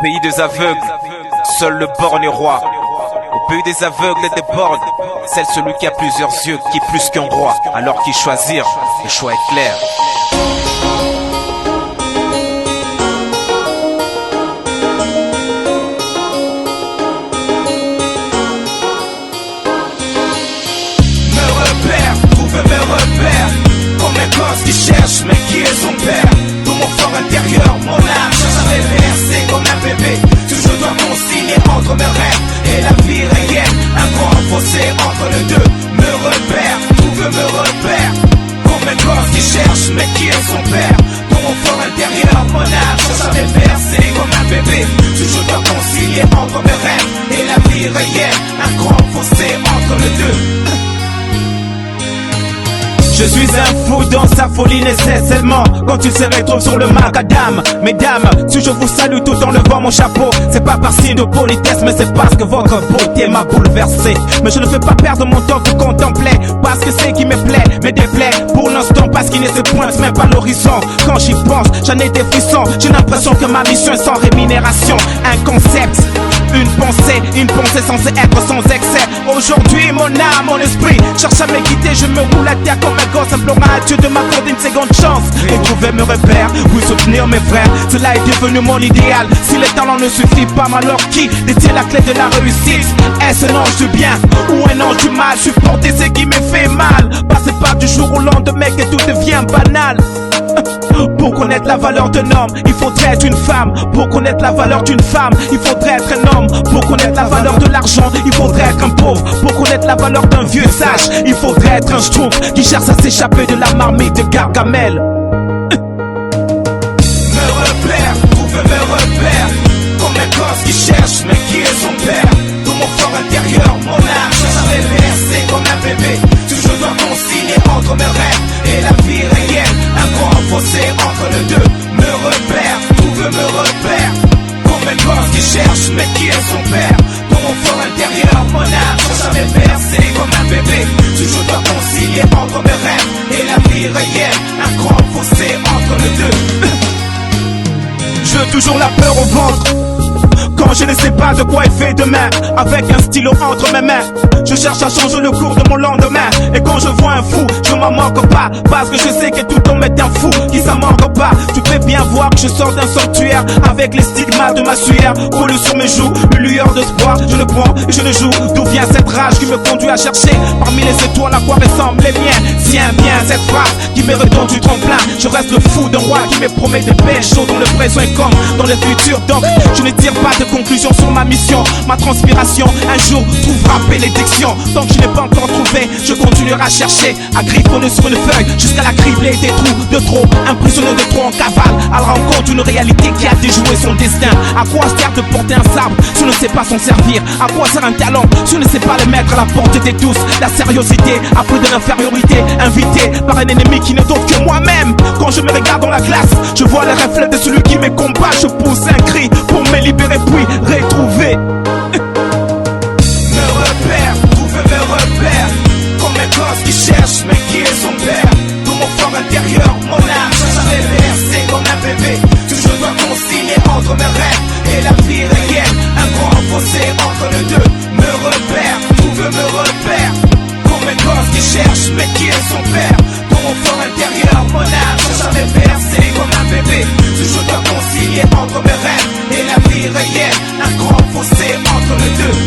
Pays des aveugles, seul le borgne est roi. Au pays des aveugles et des bornes, c'est celui qui a plusieurs yeux qui est plus qu'un roi. Alors qu'il choisir, le choix est clair. Mes repères, comme un gosse qui cherche mais qui est son père. Dans mon fort intérieur, mon âme cherche à réverser comme un bébé. Toujours dois concilier entre mes rêves et la vie réelle. Un grand fossé entre les deux. Mes repères, trouve mes repères, comme un gosse qui cherche mais qui est son père. Dans mon fort intérieur, mon âme cherche à réverser comme un bébé. Toujours dois concilier entre mes rêves et la vie réelle. Un grand fossé entre les deux. Je suis un fou dans sa folie nécessairement. Quand il se retrouve sur le macadam. Mesdames, si je vous salue tout en levant mon chapeau, c'est pas par signe de politesse, mais c'est parce que votre beauté m'a bouleversé. Mais je ne fais pas perdre mon temps pour contempler, parce que c'est qui me plaît, me déplaît pour l'instant, parce qu'il ne se pointe même pas l'horizon. Quand j'y pense, j'en ai des frissons. J'ai l'impression que ma mission est sans rémunération. Un concept, une pensée censée être sans excès. Aujourd'hui mon âme, mon esprit cherche à me quitter. Je me roule à terre comme un gosse, implorant à Dieu de m'accorder une seconde chance. Retrouver mes repères, oui soutenir mes frères, cela est devenu mon idéal. Si le talent ne suffit pas, alors qui détient la clé de la réussite? Est-ce un ange du bien ou un ange du mal? Supporter ce qui me fait mal, passer par du jour au lendemain que tout devient banal. Pour connaître la valeur d'un homme, il faudrait être une femme. Pour connaître la valeur d'une femme, il faudrait être un homme. Pour connaître la valeur de l'argent, il faudrait être un pauvre. Pour connaître la valeur d'un vieux sage, il faudrait être un schtroumpf qui cherche à s'échapper de la marmite de Gargamel. Mes repères, trouve mes repères, comme un gosse qui cherche mais qui est son père. Dans mon fort intérieur, mon âme cherche à réverser comme un bébé. Toujours dois concilier entre mes rêves et la vie réelle. Un grand fossé entre les deux. Mes repères, trouve mes repères, comme un gosse qui cherche mais qui est son père. Dans mon fort intérieur, mon âme cherche à réverser comme un bébé. Toujours dois concilier entre mes rêves et la vie réelle. Un grand fossé entre les deux. J'ai toujours la peur au ventre quand je ne sais pas de quoi il fait demain. Avec un stylo entre mes mains, je cherche à changer le cours de mon lendemain. Et quand je vois un fou, je m'en manque pas, parce que je sais que tout homme est un fou qui s'en manque pas. Tu peux bien voir que je sors d'un sanctuaire avec les stigmates de ma sueur collés sur mes joues, une lueur d'espoir. Je le prends et je le joue. D'où vient cette rage qui me conduit à chercher parmi les étoiles à quoi ressemblent les miens? Tiens bien cette phrase qui me redonne du tremplin. Je reste le fou d'un roi qui me promet des belles choses dans le présent et comme dans le futur. Donc je ne tire pas de conclusion sur ma mission. Ma transpiration un jour trouvera bénédiction. Tant que je n'ai pas encore trouvé, je continuerai à chercher, à griffonner sur une feuille jusqu'à la cribler des trous de trop, impressionné de trop en cavale à la rencontre d'une réalité qui a déjoué son destin. À quoi sert de porter un sabre si on ne sait pas s'en servir? À quoi sert un talent si on ne sait pas le mettre à la portée des tous? La sériosité a pris de l'infériorité, invité par un ennemi qui n'est autre que moi-même. Quand je me regarde dans la glace, je vois les reflets de celui qui me combat. Je pousse un cri pour me libérer puis retrouver mes repères, trouve mes repères, comme un gosse qui cherche mais qui est son père. Dans mon fort intérieur, mon âme cherche à réverser comme un bébé. Toujours dois concilier entre mes rêves et la vie réelle. Un grand fossé entre les deux. Mes repères, trouve mes repères, comme un gosse qui cherche mais qui est son père. Dans mon fort intérieur, mon âme cherche à réverser comme un bébé. Toujours dois concilier entre mes rêves et la vie réelle. Un grand fossé entre les deux.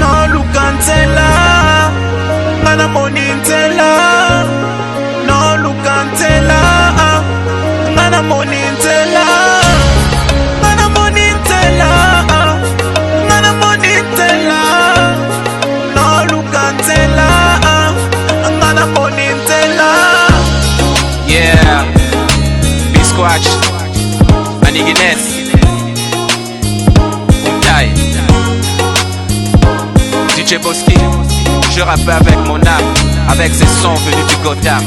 no lukantela, ngana monintela. No lukantela, ngana monintela. Ngana monintela, ngana monintela. No lukantela, ngana monintela. Yeah, B-Squatch, Maniguinès, Untai, DJ Boski. Je rappe avec mon âme, avec ces sons venus du Gotham.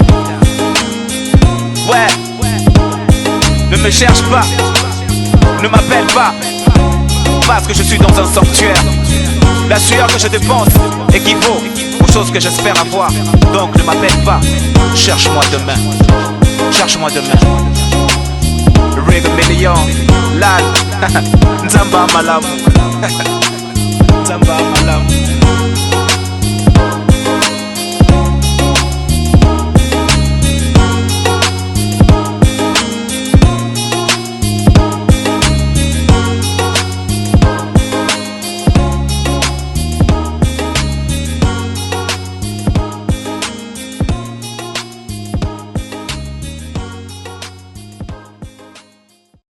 Ouais, ne me cherche pas, ne m'appelle pas, parce que je suis dans un sanctuaire. La sueur que je dépense équivaut aux choses que j'espère avoir. Donc ne m'appelle pas, cherche-moi demain. Cherche-moi demain. Lion, Lal, Nzamba Malamu. Nzamba Malamu.